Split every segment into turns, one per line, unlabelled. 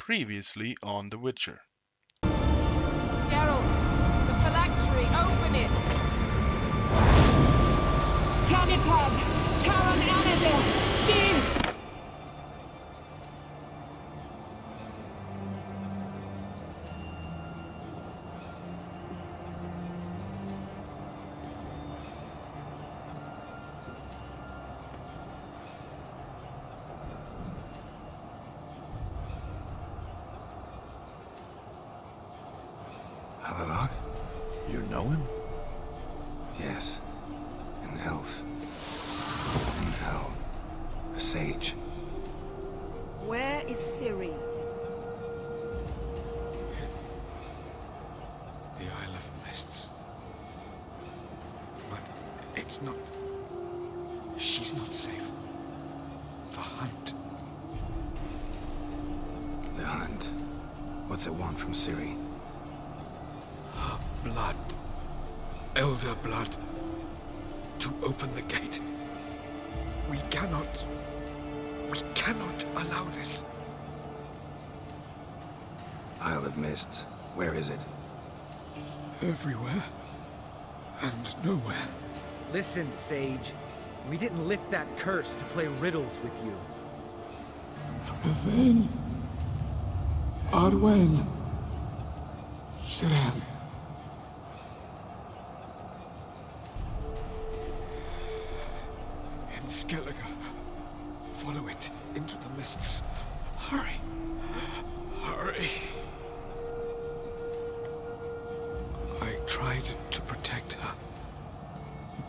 Previously on The Witcher.
Geralt, the phylactery, open it!
Canitag, Taran Anadil, Jeez!
You know him? Yes. An elf. In hell. A sage.
Where is Ciri?
The Isle of Mists. But it's not... She's not safe. The hunt.
The hunt. What's it want from Ciri?
Her blood. Elder blood. To open the gate. We cannot allow this.
Isle of Mists. Where is it?
Everywhere. And nowhere.
Listen, Sage. We didn't lift that curse to play riddles with you.
Then... Arwen. Cirilla. In Skellige. Follow it into the mists. Hurry. Hurry. I tried to protect her.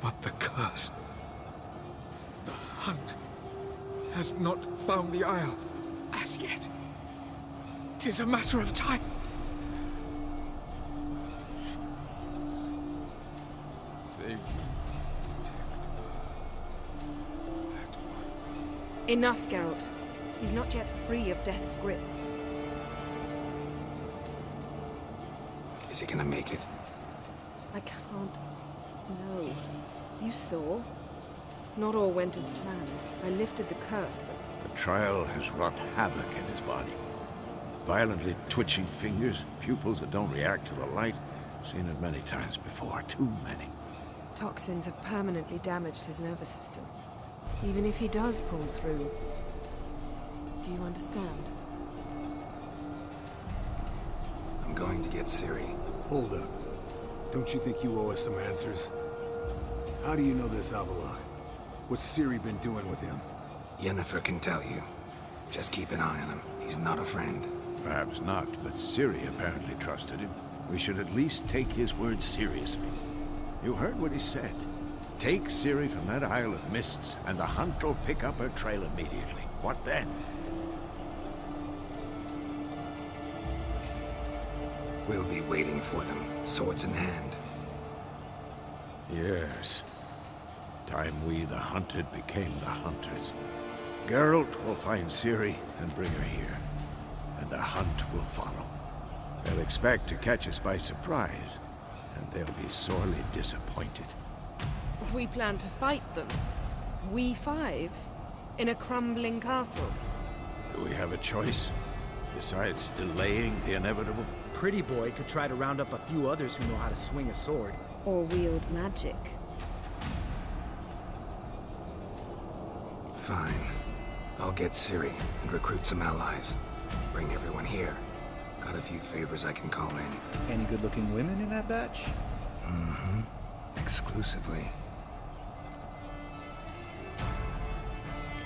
But the curse... The hunt has not found the Isle as yet. It is a matter of time.
Enough, Geralt. He's not yet free of death's grip.
Is he gonna make it?
I can't... No. You saw? Not all went as planned. I lifted the curse, but...
The trial has wrought havoc in his body. Violently twitching fingers, pupils that don't react to the light. Seen it many times before, too many.
Toxins have permanently damaged his nervous system. Even if he does pull through... Do you understand?
I'm going to get Ciri.
Hold up. Don't you think you owe us some answers? How do you know this Avila? What's Ciri been doing with him?
Yennefer can tell you. Just keep an eye on him. He's not a friend.
Perhaps not, but Ciri apparently trusted him. We should at least take his words seriously. You heard what he said. Take Ciri from that Isle of Mists, and the hunt will pick up her trail immediately. What then?
We'll be waiting for them, swords in hand.
Yes. Time we, the hunted, became the hunters. Geralt will find Ciri and bring her here, and the hunt will follow. They'll expect to catch us by surprise, and they'll be sorely disappointed.
We plan to fight them. We five? In a crumbling castle?
Do we have a choice? Besides delaying the inevitable?
Pretty Boy could try to round up a few others who know how to swing a sword.
Or wield magic?
Fine. I'll get Ciri and recruit some allies. Bring everyone here. Got a few favors I can call in.
Any good-looking women in that batch?
Mm-hmm. Exclusively.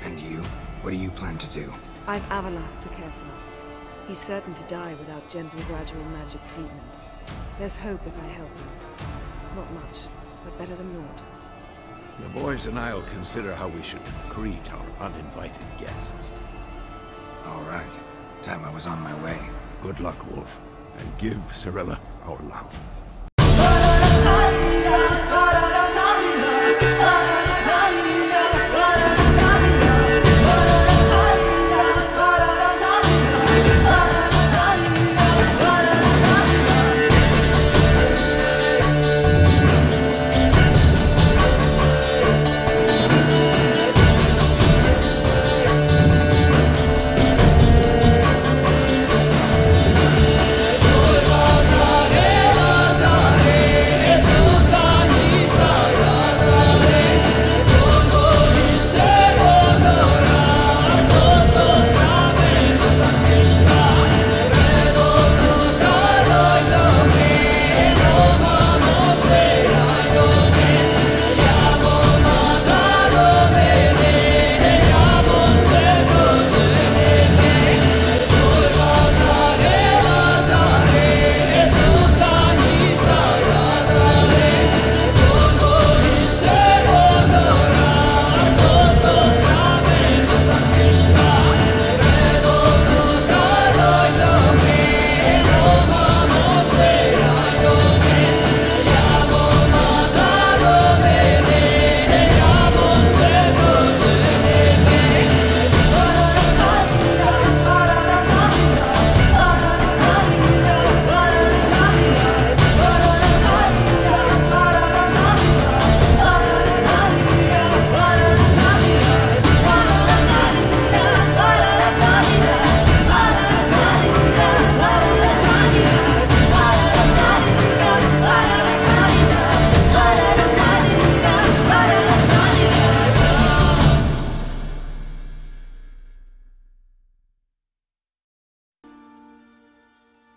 And you? What do you plan to do?
I've Avila to care for. He's certain to die without gentle, gradual magic treatment. There's hope if I help him. Not much, but better than naught.
The boys and I'll consider how we should greet our uninvited guests.
All right. Time I was on my way.
Good luck, Wolf, and give Cirilla our love.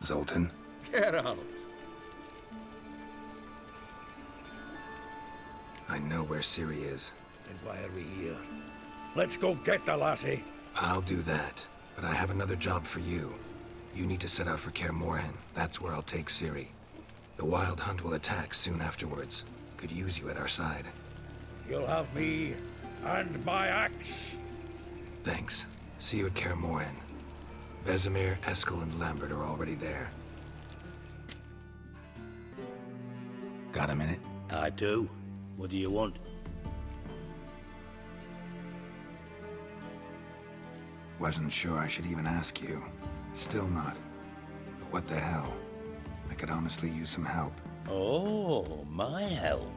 Zoltan?
Geralt!
I know where Ciri is.
Then why are we here? Let's go get the lassie!
I'll do that, but I have another job for you. You need to set out for Kaer Morhen. That's where I'll take Ciri. The Wild Hunt will attack soon afterwards. Could use you at our side.
You'll have me and my axe!
Thanks. See you at Kaer Morhen. Vesemir, Eskel, and Lambert are already there. Got a minute?
I do. What do you want?
Wasn't sure I should even ask you. Still not. But what the hell? I could honestly use some help.
Oh, my help.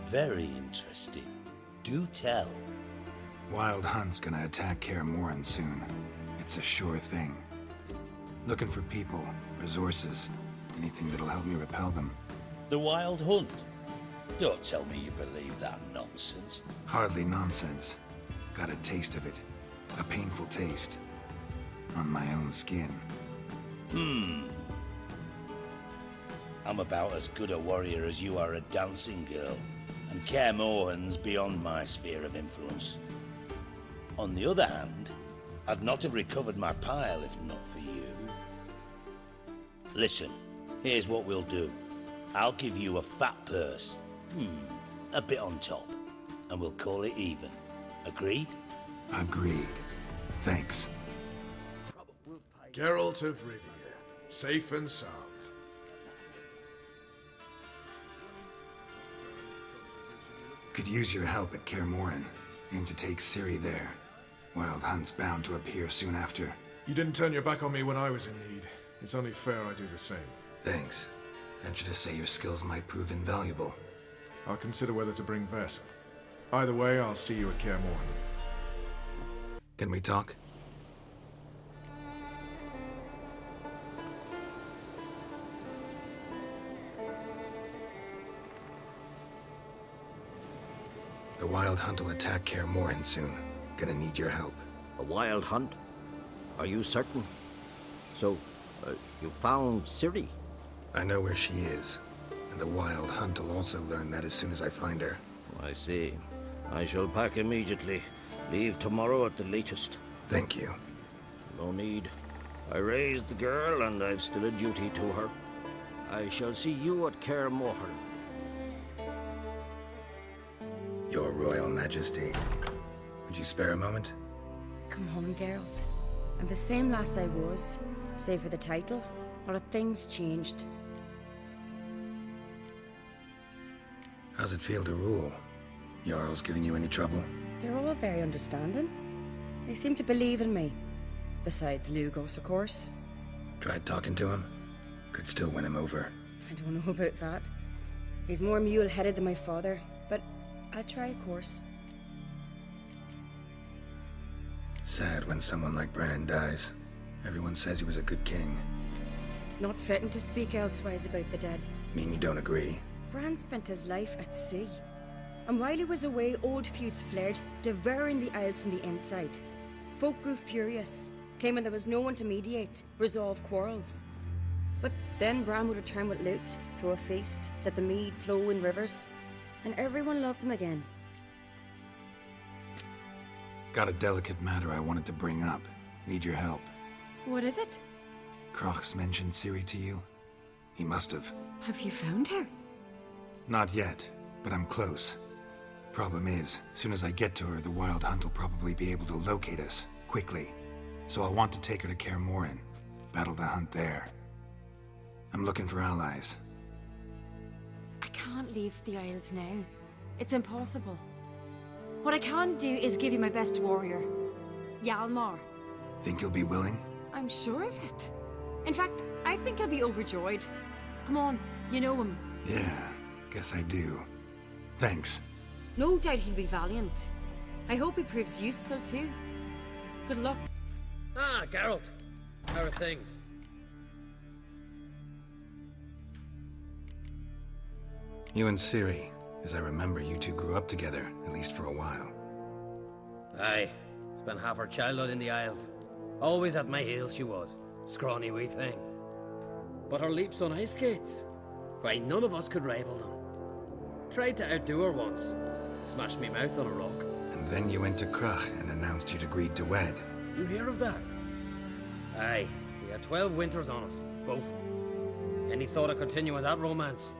Very interesting. Do tell.
Wild Hunt's gonna attack Kaer Morhen soon. It's a sure thing. Looking for people, resources, anything that'll help me repel them.
The Wild Hunt? Don't tell me you believe that nonsense.
Hardly nonsense. Got a taste of it. A painful taste. On my own skin.
I'm about as good a warrior as you are a dancing girl, and Kaer Morhen's beyond my sphere of influence. On the other hand, I'd not have recovered my pile if not for you. Listen, here's what we'll do. I'll give you a fat purse. A bit on top, and we'll call it even. Agreed?
Agreed. Thanks.
Geralt of Rivia, safe and sound.
Could use your help at Kaer Morhen. Aim to take Ciri there. Wild Hunt's bound to appear soon after.
You didn't turn your back on me when I was in need. It's only fair I do the same.
Thanks. Venture to say your skills might prove invaluable.
I'll consider whether to bring Vess. Either way, I'll see you at Kaer Morhen.
Can we talk? The Wild Hunt will attack Kaer Morhen soon. Gonna need your help.
A wild hunt? Are you certain? So, you found Ciri?
I know where she is. And the Wild Hunt will also learn that as soon as I find her.
I see. I shall pack immediately. Leave tomorrow at the latest.
Thank you.
No need. I raised the girl, and I've still a duty to her. I shall see you at Kaer Morhen.
Your Royal Majesty. Would you spare a moment?
Come on, Geralt. I'm the same lass I was, save for the title. A lot of things changed.
How's it feel to rule? Jarl's giving you any trouble?
They're all very understanding. They seem to believe in me. Besides Lugos, of course.
Tried talking to him? Could still win him over.
I don't know about that. He's more mule-headed than my father, but I'll try, of course.
Sad when someone like Bran dies. Everyone says he was a good king.
It's not fitting to speak elsewise about the dead.
Mean you don't agree?
Bran spent his life at sea. And while he was away, old feuds flared, devouring the Isles from the inside. Folk grew furious, claiming there was no one to mediate, resolve quarrels. But then Bran would return with loot, throw a feast, let the mead flow in rivers, and everyone loved him again.
Got a delicate matter I wanted to bring up. Need your help.
What is it?
Crach's mentioned Ciri to you? He must have.
Have you found her?
Not yet, but I'm close. Problem is, soon as I get to her, the Wild Hunt will probably be able to locate us, quickly. So I'll want to take her to Kaer Morhen, battle the hunt there. I'm looking for allies.
I can't leave the Isles now. It's impossible. What I can do is give you my best warrior, Hjalmar.
Think you'll be willing?
I'm sure of it. In fact, I think I'll be overjoyed. Come on, you know him.
Yeah, guess I do. Thanks.
No doubt he'll be valiant. I hope he proves useful too. Good luck.
Ah, Geralt. How are things?
You and Ciri. As I remember, you two grew up together, at least for a while.
Aye. Spent half her childhood in the Isles. Always at my heels she was. Scrawny wee thing. But her leaps on ice skates? Why, none of us could rival them. Tried to outdo her once. Smashed me mouth on a rock.
And then you went to Krach and announced you'd agreed to wed.
You hear of that? Aye, we had 12 winters on us, both. Any thought of continuing that romance?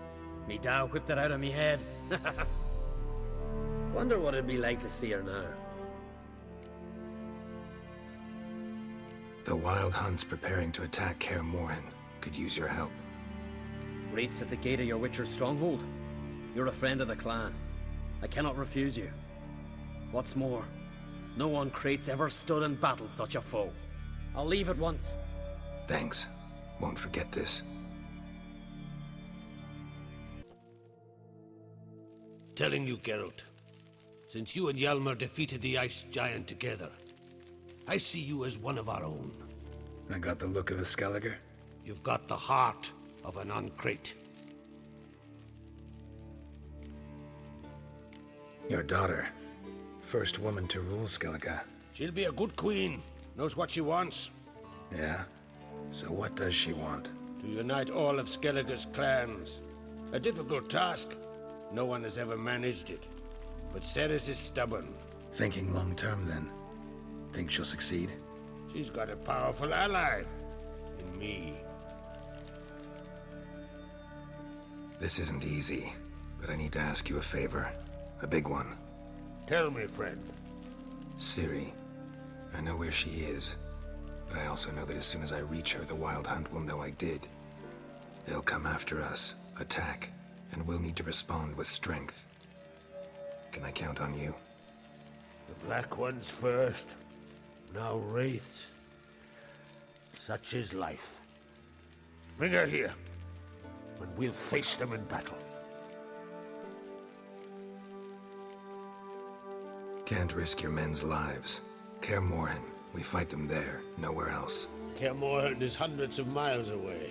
Me Dow whipped it out of me head. Wonder what it'd be like to see her now.
The Wild Hunt's preparing to attack Kaer Morhen. Could use your help.
Rates at the gate of your Witcher's stronghold. You're a friend of the clan. I cannot refuse you. What's more, no one Krait's ever stood and battled such a foe. I'll leave at once.
Thanks. Won't forget this.
Telling you, Geralt. Since you and Hjalmar defeated the Ice Giant together, I see you as one of our own.
I got the look of a Skelliger?
You've got the heart of an Uncrate.
Your daughter. First woman to rule Skellige.
She'll be a good queen. Knows what she wants.
Yeah? So what does she want?
To unite all of Skellige's clans. A difficult task. No one has ever managed it. But Ceres is stubborn.
Thinking long term, then? Think she'll succeed?
She's got a powerful ally. In me.
This isn't easy, but I need to ask you a favor. A big one.
Tell me, friend.
Ciri. I know where she is, but I also know that as soon as I reach her, the Wild Hunt will know I did. They'll come after us, attack, and we'll need to respond with strength. Can I count on you?
The Black Ones first, now Wraiths. Such is life. Bring her here, and we'll face them in battle.
Can't risk your men's lives. Kaer Morhen, we fight them there, nowhere else.
Kaer Morhen is hundreds of miles away.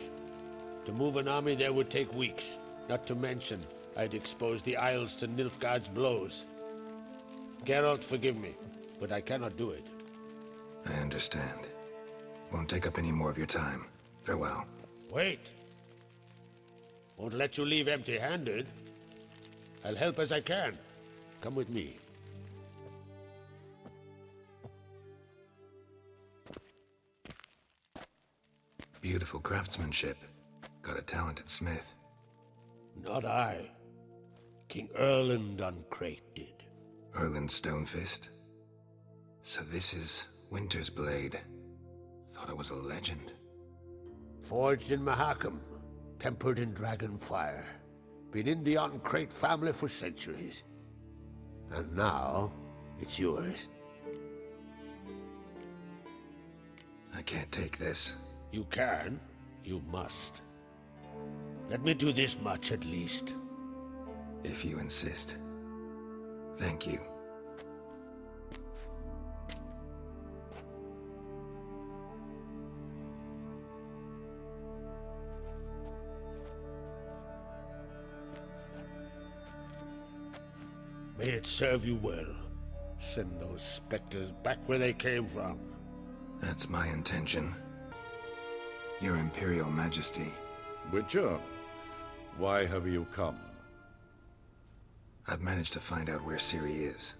To move an army there would take weeks. Not to mention, I'd expose the Isles to Nilfgaard's blows. Geralt, forgive me, but I cannot do it.
I understand. Won't take up any more of your time. Farewell.
Wait. Won't let you leave empty-handed. I'll help as I can. Come with me.
Beautiful craftsmanship. Got a talented smith.
Not I. King Erland Uncrate did.
Erland Stonefist? So this is Winter's Blade. Thought it was a legend.
Forged in Mahakam, tempered in dragon fire. Been in the Uncrate family for centuries. And now, it's yours.
I can't take this.
You can. You must. Let me do this much at least.
If you insist. Thank you.
May it serve you well. Send those specters back where they came from.
That's my intention. Your Imperial Majesty.
Witcher, why have you come?
I've managed to find out where Ciri is.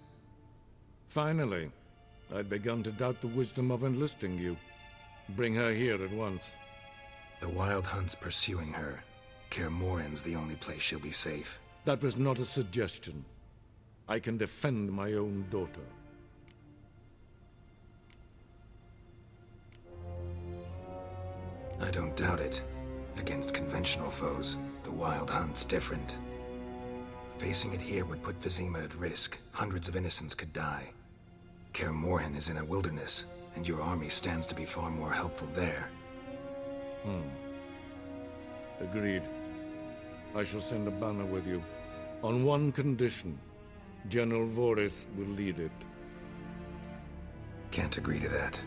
Finally. I'd begun to doubt the wisdom of enlisting you. Bring her here at once.
The Wild Hunt's pursuing her. Kaer Morhen's the only place she'll be safe.
That was not a suggestion. I can defend my own daughter.
I don't doubt it. Against conventional foes, the Wild Hunt's different. Facing it here would put Vizima at risk. Hundreds of innocents could die. Kaer Morhen is in a wilderness, and your army stands to be far more helpful there.
Agreed. I shall send a banner with you. On one condition. General Voris will lead it.
Can't agree to that.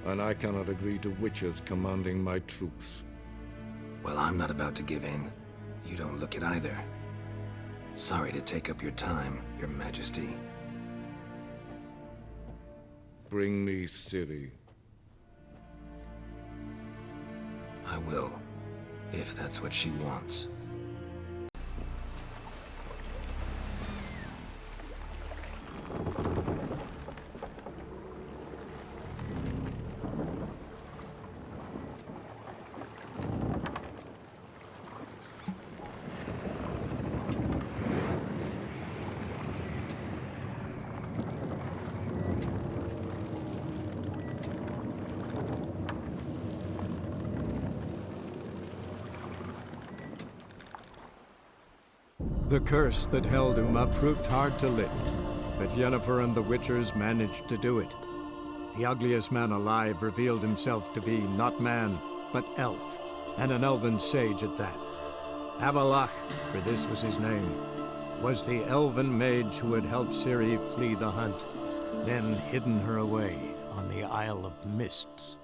And I cannot agree to witches commanding my troops.
Well, I'm not about to give in. You don't look it either. Sorry to take up your time, Your Majesty.
Bring me Ciri.
I will. If that's what she wants.
The curse that held Uma proved hard to lift, but Yennefer and the Witchers managed to do it. The ugliest man alive revealed himself to be not man, but elf, and an elven sage at that. Avallac'h, for this was his name, was the elven mage who had helped Ciri flee the hunt, then hidden her away on the Isle of Mists.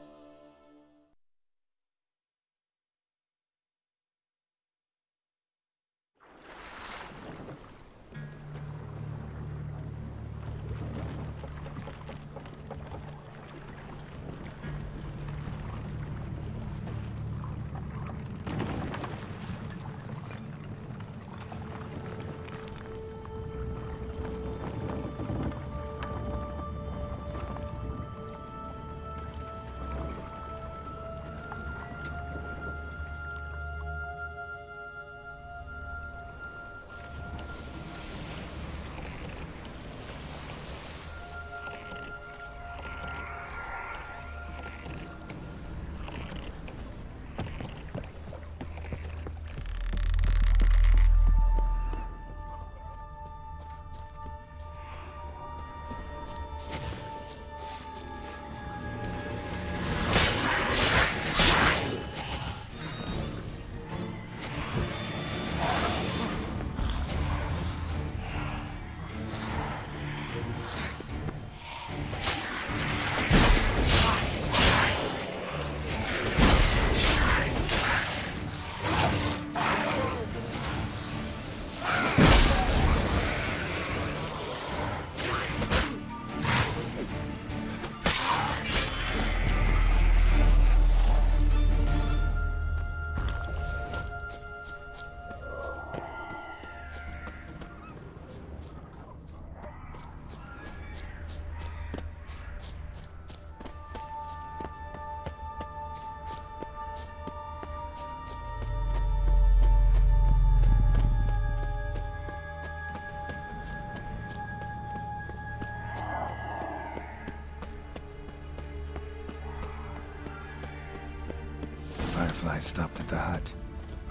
Fireflies stopped at the hut.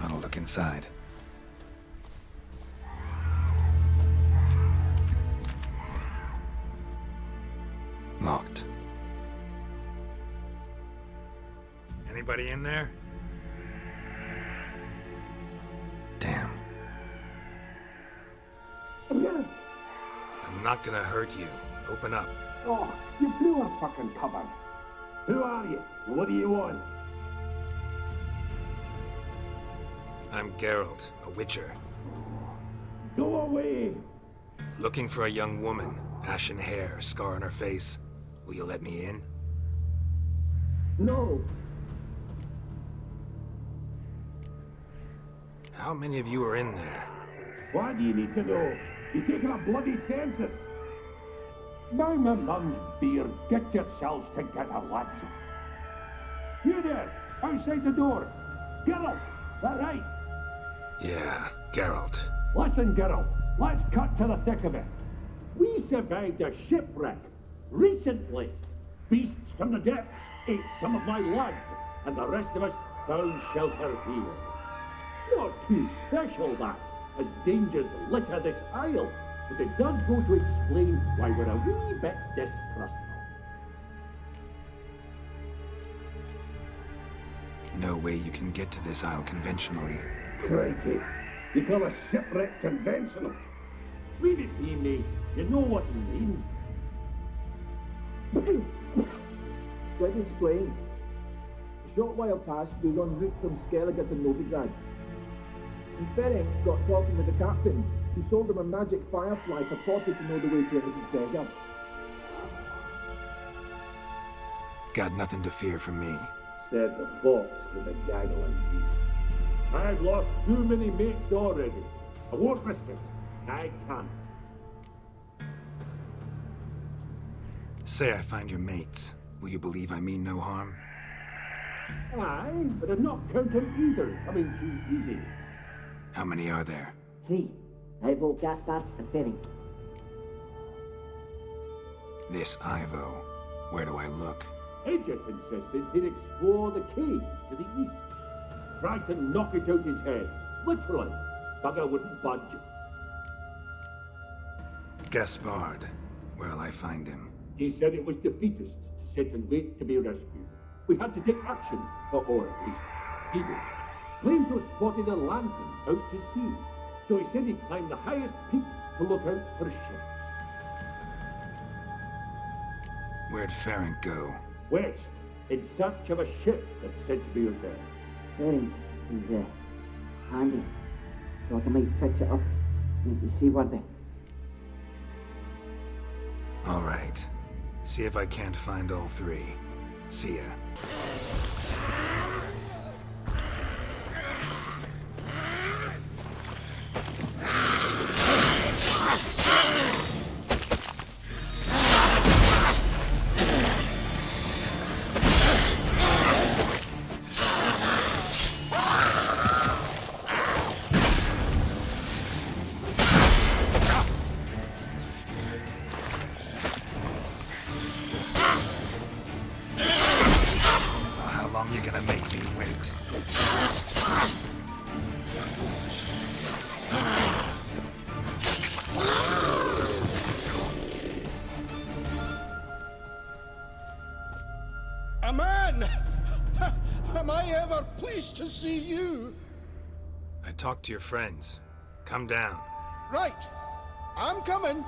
I'll look inside. Locked. Anybody in there? Damn. I'm not gonna hurt you. Open up.
Oh, you blew a fucking cover. Who are you? What do you want?
I'm Geralt, a witcher.
Go away!
Looking for a young woman. Ashen hair, scar on her face. Will you let me in?
No.
How many of you are in there?
Why do you need to know? You're taking a bloody census. By my mum's beard, get yourselves together, lads. You there, outside the door. Geralt, that right?
Yeah, Geralt.
Listen, Geralt, let's cut to the thick of it. We survived a shipwreck recently. Beasts from the depths ate some of my lads, and the rest of us found shelter here. Not too special, that, as dangers litter this isle, but it does go to explain why we're a wee bit distrustful.
No way you can get to this isle conventionally.
Crikey, you call a shipwreck conventional? Leave it be, mate. You know what he means.
Let me explain. A short while past, we was en route from Skellige to Novigrad. And Ferenc got talking with the captain, who sold him a magic firefly purported to know the way to a hidden treasure.
Got nothing to fear from me.
Said the fox to the gaggling geese. I've lost too many mates already. I won't risk it. I can't.
Say I find your mates. Will you believe I mean no harm?
Aye, but I'm not counting either coming too easy.
How many are there?
3. Ivo, Gaspard, and Ferenc.
This Ivo. Where do I look?
Edget insisted he'd explore the caves to the east. Tried to knock it out his head. Literally. Bugger wouldn't budge.
Gaspard. Where'll I find him?
He said it was defeatist to sit and wait to be rescued. We had to take action, or at least he did. Claimed to have spotted a lantern out to sea, so he said he'd climb the highest peak to look out for ships.
Where'd Ferenc go?
West, in search of a ship that's said to be out there.
Ferenc is, handy. Thought I might fix it up, make you seaworthy.
All right. See if I can't find all 3. See ya.
A man! Am I ever pleased to see you?
I talked to your friends. Come down.
Right. I'm coming.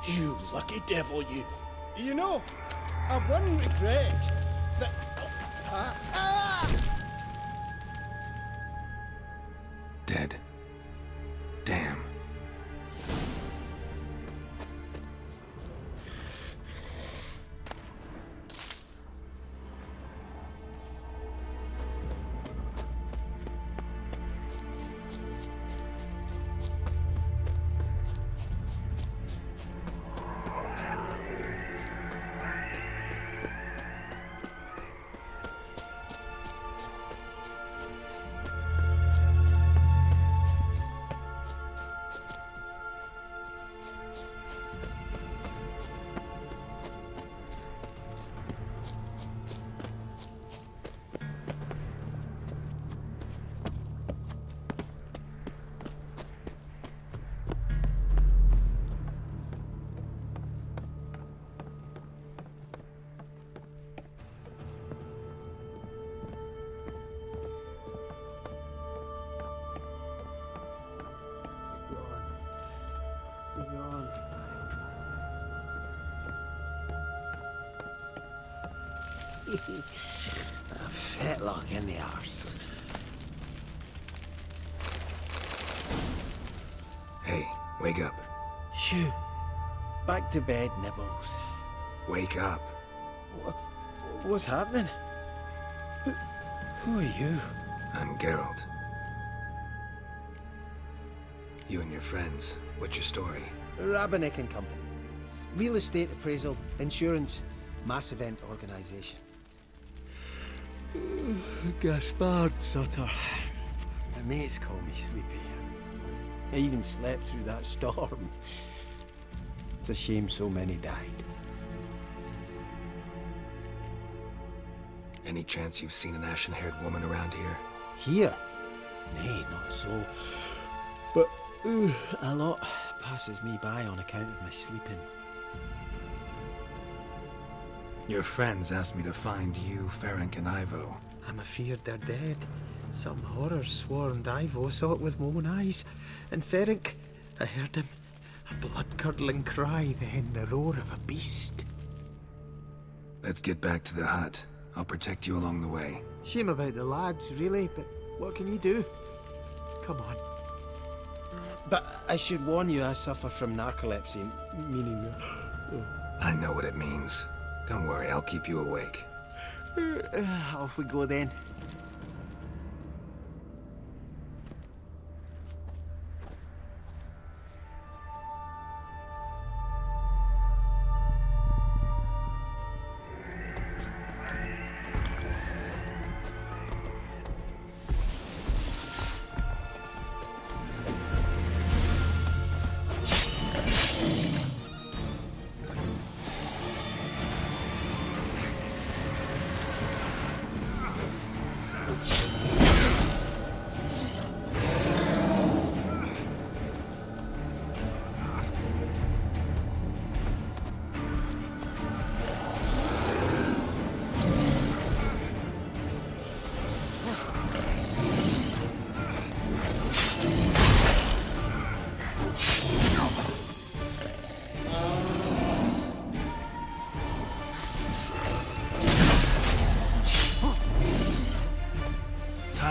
You lucky devil, you. You know, I've one regret. That...
Dead. Damn.
A fetlock in the arse.
Hey, wake up.
Shoo. Back to bed, Nibbles.
Wake up.
What's happening? Who are you?
I'm Geralt. You and your friends, what's your story?
Rabenik and Company. Real estate appraisal, insurance, mass event organisation. Gaspard, Sutter. My mates call me Sleepy. I even slept through that storm. It's a shame so many died.
Any chance you've seen an ashen-haired woman around here?
Here? Nay, not a soul. But a lot passes me by on account of my sleeping.
Your friends asked me to find you, Ferenc, and Ivo.
I'm afeard they're dead. Some horror swarmed Ivo, saw it with my own eyes. And Ferenc, I heard him. A blood-curdling cry, then the roar of a beast.
Let's get back to the hut. I'll protect you along the way.
Shame about the lads, really, but what can you do? Come on. But I should warn you, I suffer from narcolepsy, meaning...
I know what it means. Don't worry, I'll keep you awake.
Off we go then.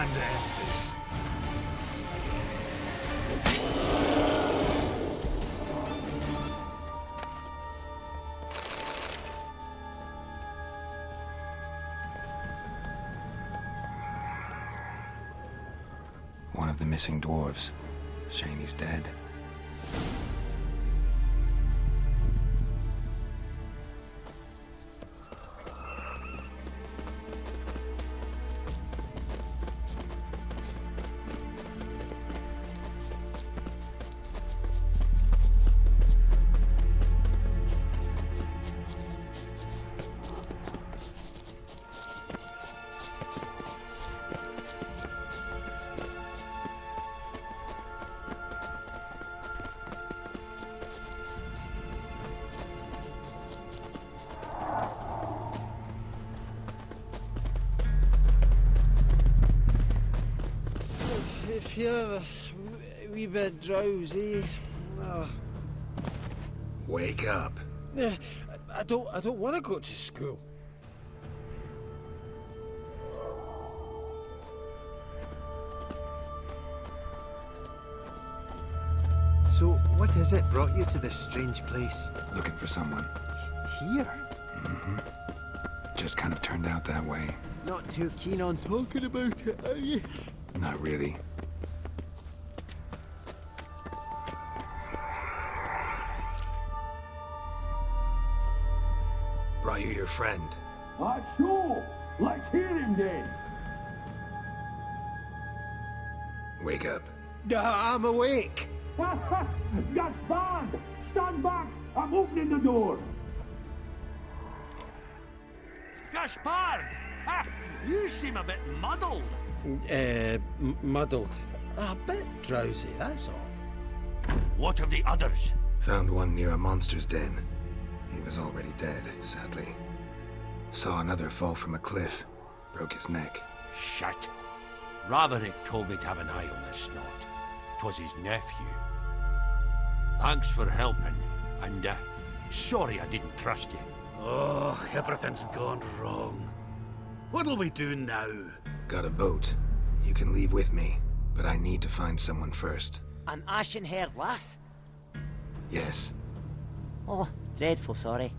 time to end this.
One of the missing dwarves. Shame he's dead.
Feeling a wee bit drowsy.
Wake up.
I don't want to go to school. So, what is it brought you to this strange place?
Looking for someone.
Here?
Mm-hmm. Just kind of turned out that way.
Not too keen on talking about it, are you?
Not really. Brought you your friend.
That's so. Let's hear him then.
Wake up.
I'm awake.
Gaspard! Stand back! I'm opening the door.
Gaspard! Ha! You seem a bit muddled.
Muddled. A bit drowsy, that's all.
What of the others?
Found one near a monster's den. He was already dead, sadly. Saw another fall from a cliff. Broke his neck.
Shit. Roderick told me to have an eye on the snot. 'Twas his nephew. Thanks for helping, and sorry I didn't trust you. Oh, everything's gone wrong. What'll we do now?
Got a boat. You can leave with me, but I need to find someone first.
An ashen-haired lass?
Yes.
Oh, dreadful sorry.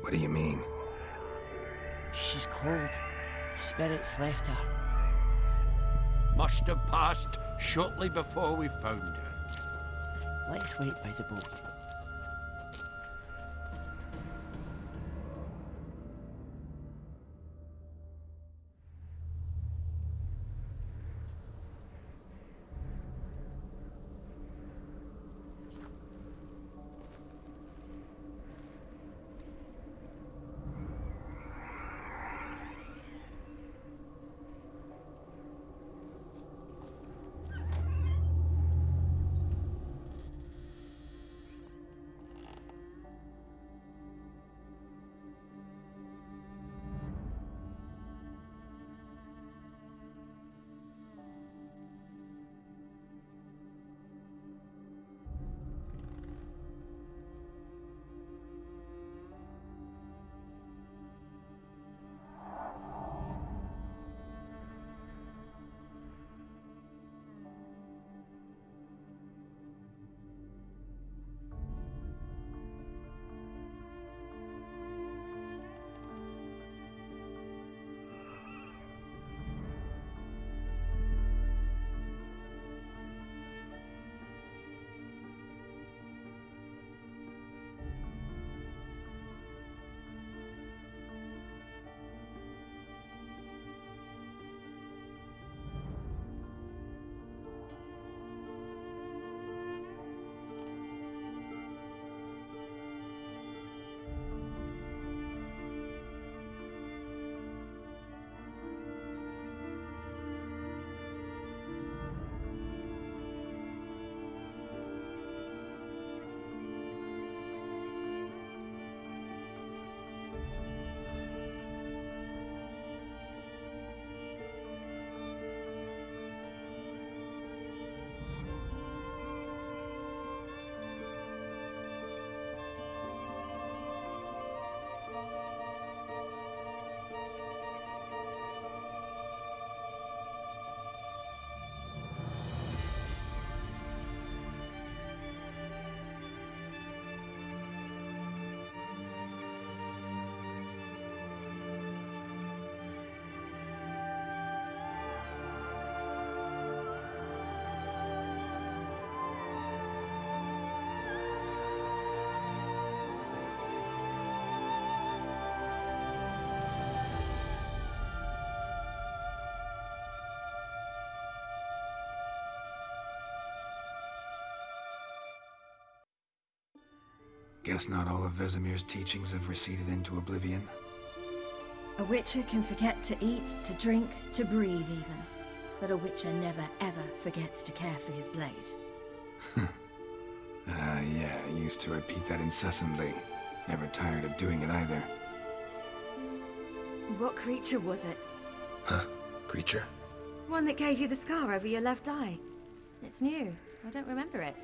What do you mean?
She's cold. Spirits left her.
Must have passed shortly before we found her.
Let's wait by the boat.
Guess not all of Vesemir's teachings have receded into oblivion.
A witcher can forget to eat, to drink, to breathe even. But a witcher never ever forgets to care for his blade.
Yeah, I used to repeat that incessantly. Never tired of doing it either.
What creature was it?
Huh? Creature?
One that gave you the scar over your left eye. It's new. I don't remember it.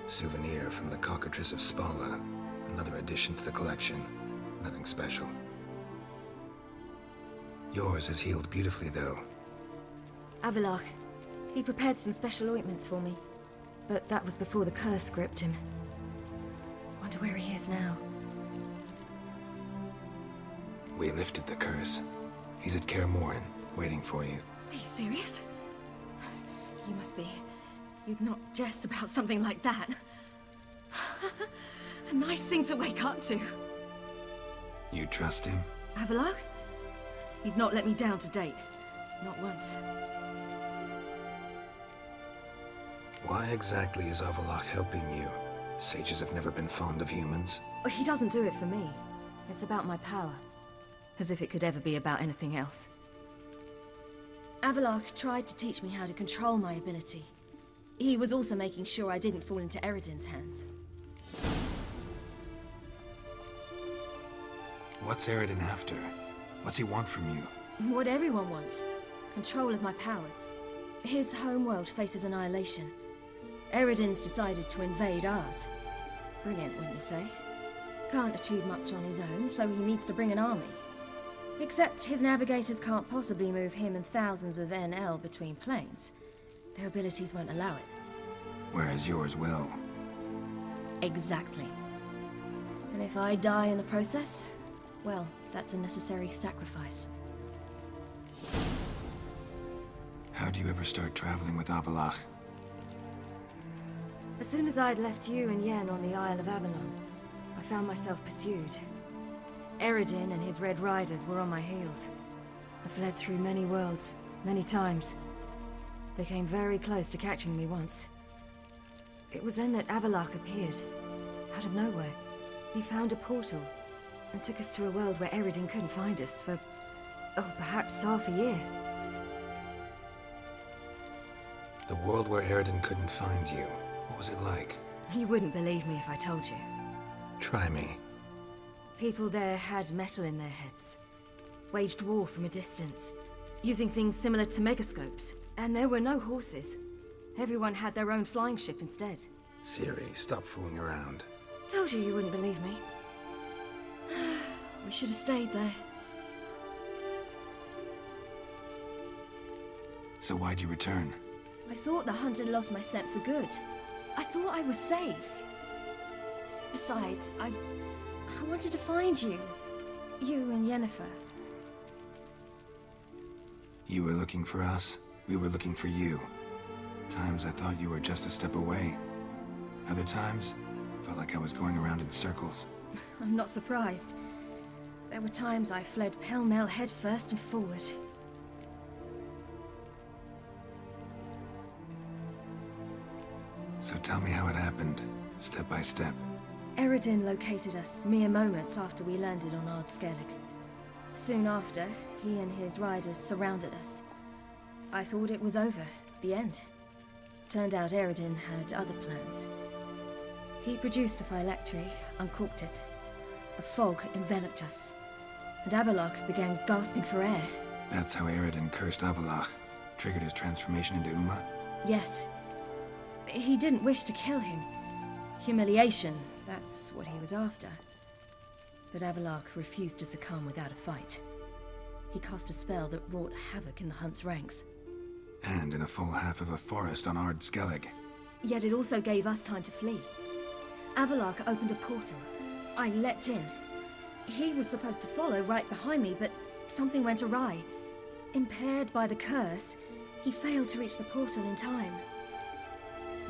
Souvenir from the Cockatrice of Spala. Another addition to the collection. Nothing special. Yours has healed beautifully, though.
Avallac'h. He prepared some special ointments for me. But that was before the curse gripped him. Wonder where he is now.
We lifted the curse. He's at Kaer Morhen, waiting for you.
Are you serious? You must be. You'd not jest about something like that. A nice thing to wake up to.
You trust him?
Avallac'h? He's not let me down to date. Not once.
Why exactly is Avallac'h helping you? Sages have never been fond of humans.
He doesn't do it for me. It's about my power. As if it could ever be about anything else. Avallac'h tried to teach me how to control my ability. He was also making sure I didn't fall into Eredin's hands.
What's Eredin after? What's he want from you?
What everyone wants. Control of my powers. His homeworld faces annihilation. Eredin's decided to invade ours. Brilliant, wouldn't you say? Can't achieve much on his own, so he needs to bring an army. Except his navigators can't possibly move him and thousands of NL between planes. Their abilities won't allow it.
Whereas yours will.
Exactly. And if I die in the process, well, that's a necessary sacrifice.
How'd you ever start traveling with Avallac'h?
As soon as I'd left you and Yen on the Isle of Avalon, I found myself pursued. Eredin and his Red Riders were on my heels. I fled through many worlds, many times. They came very close to catching me once. It was then that Avallac'h appeared, out of nowhere. He found a portal, and took us to a world where Eredin couldn't find us for, perhaps half a year.
The world where Eredin couldn't find you. What was it like?
You wouldn't believe me if I told you.
Try me.
People there had metal in their heads. Waged war from a distance, using things similar to megascopes. And there were no horses. Everyone had their own flying ship instead.
Ciri, stop fooling around.
Told you wouldn't believe me. We should have stayed there.
So why'd you return?
I thought the hunt had lost my scent for good. I thought I was safe. Besides, I wanted to find you. You and Yennefer.
You were looking for us. We were looking for you. Times I thought you were just a step away. Other times, felt like I was going around in circles.
I'm not surprised. There were times I fled pell-mell headfirst and forward.
So tell me how it happened, step by step.
Eredin located us mere moments after we landed on Ard Skellig. Soon after, he and his riders surrounded us. I thought it was over, the end. Turned out Eredin had other plans. He produced the phylactery, uncorked it. A fog enveloped us, and Avallac'h began gasping for air.
That's how Eredin cursed Avallac'h, triggered his transformation into Uma?
Yes. He didn't wish to kill him. Humiliation, that's what he was after. But Avallac'h refused to succumb without a fight. He cast a spell that wrought havoc in the hunt's ranks.
And in a full half of a forest on Ard Skellig.
Yet it also gave us time to flee. Avallac'h opened a portal. I leapt in. He was supposed to follow right behind me, but something went awry. Impaired by the curse, he failed to reach the portal in time.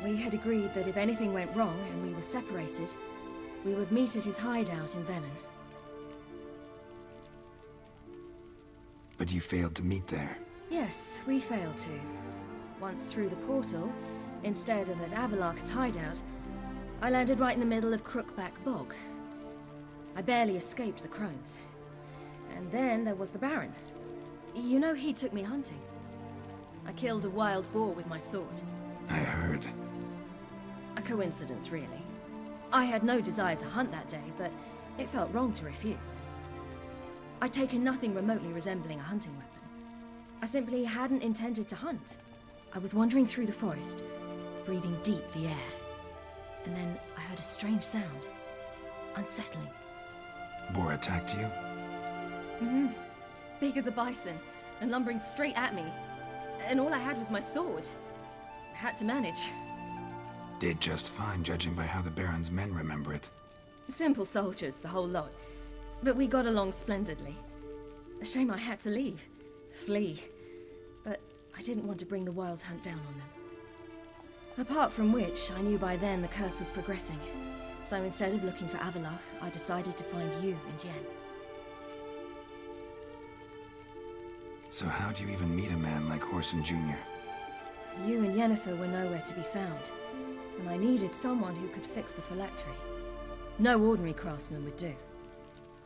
We had agreed that if anything went wrong and we were separated, we would meet at his hideout in Velen.
But you failed to meet there.
Yes, we failed to. Once through the portal, instead of at Avallac'h's hideout, I landed right in the middle of Crookback Bog. I barely escaped the crones. And then there was the Baron. You know, he took me hunting. I killed a wild boar with my sword.
I heard.
A coincidence, really. I had no desire to hunt that day, but it felt wrong to refuse. I'd taken nothing remotely resembling a hunting weapon. I simply hadn't intended to hunt. I was wandering through the forest, breathing deep the air. And then I heard a strange sound. Unsettling.
Boar attacked you?
Mm-hmm. Big as a bison, and lumbering straight at me. And all I had was my sword. Had to manage.
Did just fine, judging by how the Baron's men remember it.
Simple soldiers, the whole lot. But we got along splendidly. A shame I had to leave. Flee. But I didn't want to bring the wild hunt down on them. Apart from which, I knew by then the curse was progressing. So instead of looking for Avallac'h, I decided to find you and Yen.
So how do you even meet a man like Whoreson Jr.?
You and Yennefer were nowhere to be found. And I needed someone who could fix the phylactery. No ordinary craftsman would do.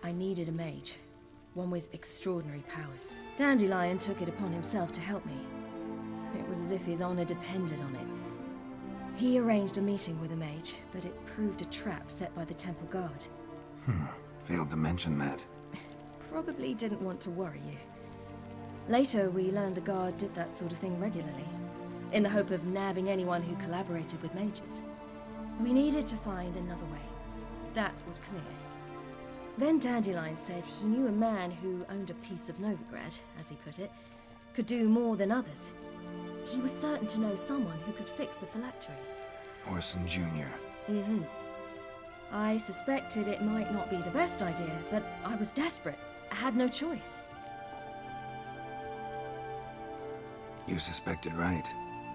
I needed a mage. One with extraordinary powers. Dandelion took it upon himself to help me. It was as if his honor depended on it. He arranged a meeting with a mage, but it proved a trap set by the Temple Guard.
Failed to mention that.
Probably didn't want to worry you. Later, we learned the Guard did that sort of thing regularly, in the hope of nabbing anyone who collaborated with mages. We needed to find another way. That was clear. Then Dandelion said he knew a man who owned a piece of Novigrad, as he put it, could do more than others. He was certain to know someone who could fix the phylactery.
Whoreson Jr.
Mm-hmm. I suspected it might not be the best idea, but I was desperate. I had no choice.
You suspected right.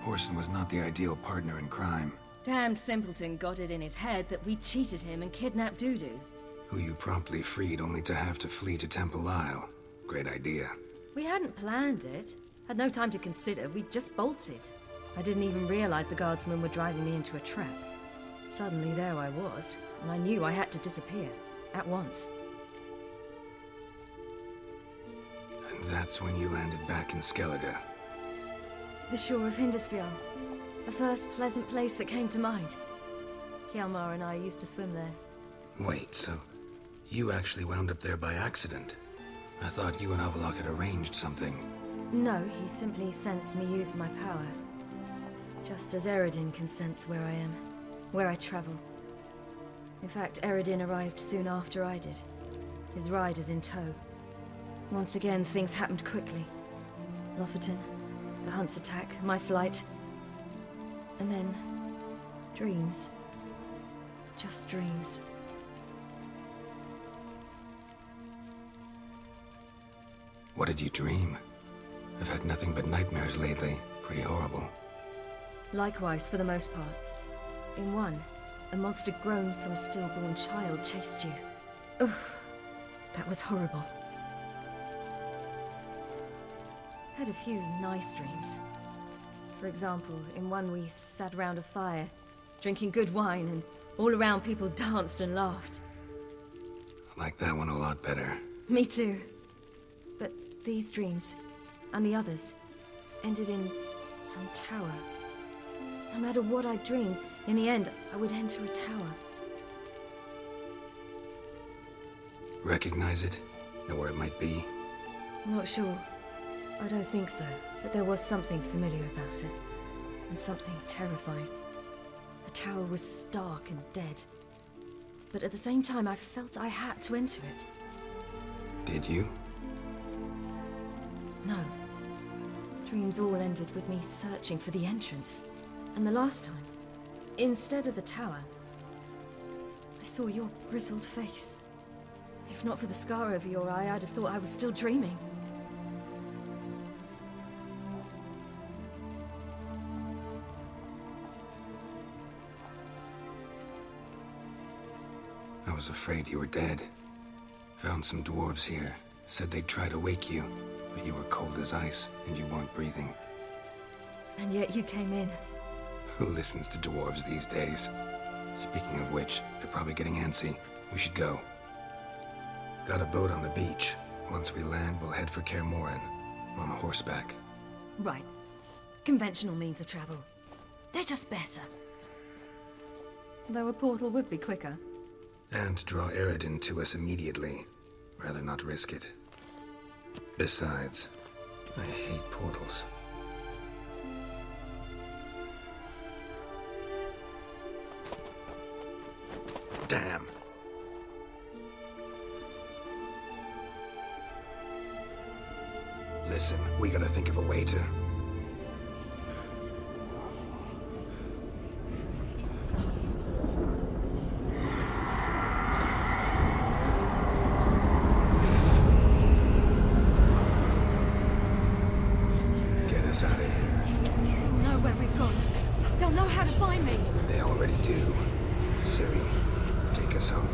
Whoreson was not the ideal partner in crime.
Damned simpleton got it in his head that we cheated him and kidnapped Dudu.
Who you promptly freed only to have to flee to Temple Isle. Great idea.
We hadn't planned it. Had no time to consider, we just bolted. I didn't even realize the guardsmen were driving me into a trap. Suddenly there I was, and I knew I had to disappear. At once.
And that's when you landed back in Skellige.
The shore of Hindisfjall. The first pleasant place that came to mind. Hjalmar and I used to swim there.
Wait, so you actually wound up there by accident? I thought you and Avallac'h had arranged something.
No, he simply sensed me use my power. Just as Eredin can sense where I am, where I travel. In fact, Eredin arrived soon after I did. His riders in tow. Once again, things happened quickly. Lofoten, the hunt's attack, my flight. And then, dreams. Just dreams.
What did you dream? I've had nothing but nightmares lately. Pretty horrible.
Likewise, for the most part. In one, a monster grown from a stillborn child chased you. Ugh, that was horrible. Had a few nice dreams. For example, in one we sat around a fire, drinking good wine, and all around people danced and laughed.
I like that one a lot better.
Me too. But these dreams, and the others, ended in some tower. No matter what I dreamed, in the end, I would enter a tower.
Recognize it? Know where it might be?
Not sure. I don't think so, but there was something familiar about it. And something terrifying. The tower was stark and dead. But at the same time, I felt I had to enter it.
Did you?
No. Dreams all ended with me searching for the entrance. And the last time, instead of the tower, I saw your grizzled face. If not for the scar over your eye, I'd have thought I was still dreaming.
I was afraid you were dead. Found some dwarves here. Said they'd try to wake you, but you were cold as ice and you weren't breathing.
And yet you came in.
Who listens to dwarves these days? Speaking of which, they're probably getting antsy. We should go. Got a boat on the beach. Once we land, we'll head for Kaer Morhen. On horseback.
Right. Conventional means of travel. They're just better. Though a portal would be quicker.
And draw Eridan to us immediately. Rather not risk it. Besides, I hate portals. Damn. Listen, we gotta think of a way to... Get us out of here.
They'll know where we've gone. They'll know how to find me.
They already do. Ciri, take us home.